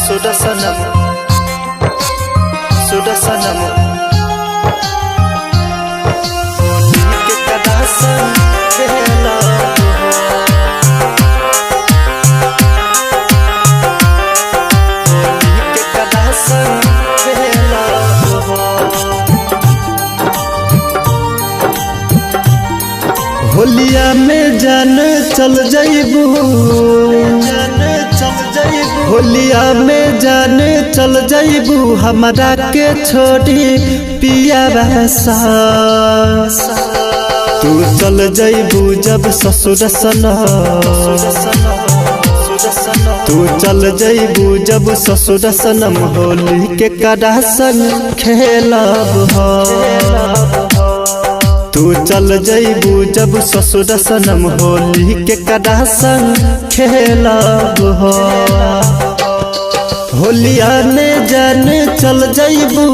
सुदर्शनम सुदर्शनम के कदासन खेला के कदासन खेला होलिया में जान चल जाइबू होलिया में जान चल जाइबू हमरा के छोड़ी पिया बसा तू चल जाइबू जब ससुर सनम तू चल जाइबू जब ससुर सनम होली के कदासन खेलब हो तू चल जाइबू जब ससुर सनम होली के कदासन खेलब हो होलिया में जान चल जाइबू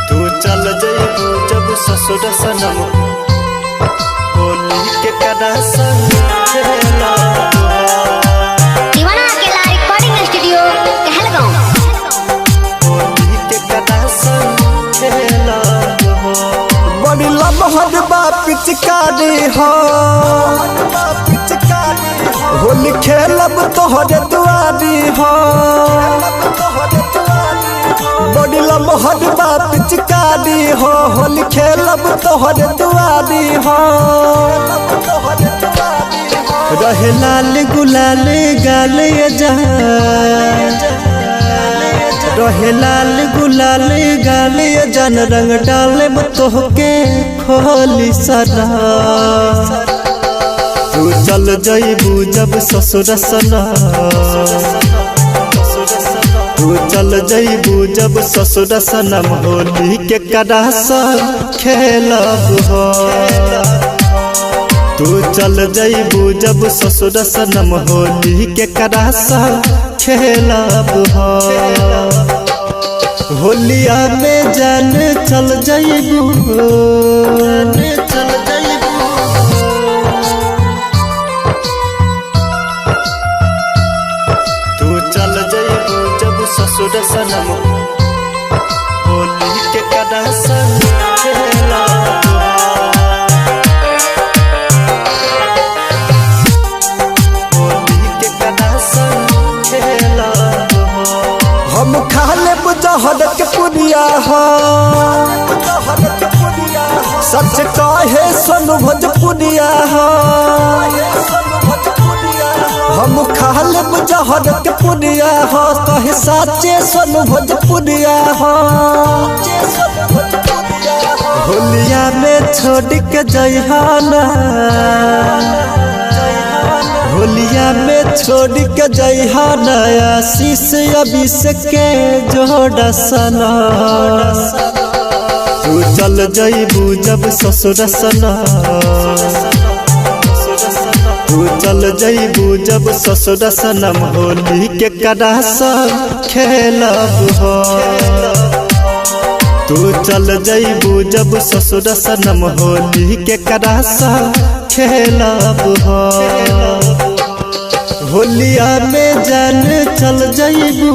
तू चल जाइबू जब ससुर सनम होली के कदासन खेलब पिचकारी हो होली खेलब तोहरे दुआरी हो बड़ी लमहर बा पिचकारी हो होली खेलब तोहरे दुआरी हो रहे लाल गुलाल गाल जा रहे लाल गुलाल गाल जन रंग डाले तोहके खोली सरा तू चल जाइबू जब ससुर सनम तू चल जाइबू जब ससुर सनम होली के कदासन खेलब हो तू चल जाइबू जब ससुर सनम होली के कदासन खेलब हो होलिया में जान चल जाइबू तू चल जाइबू जब ससुर सनम होली के कदासन खेलब हम खा लेब जहर के पुरिया हो सच कहे सोनू भोजपुरिया हो हम खा लेब जहर के पुरिया हो कहे साचे सोनू भोजपुरिया हो होलिया में छोड़ के जइहाना होलिया में छोड़ के जइहाना आशीष अभिष के जोड़ा सना तू चल जाइबू जब ससुर सनम तू चल जाइबू जब ससुर सनम होली के कदासन खेलब हो तू चल जाइबू जब ससुर सनम होली के कदासन खेलब हो होलिया में जान चल जाइबू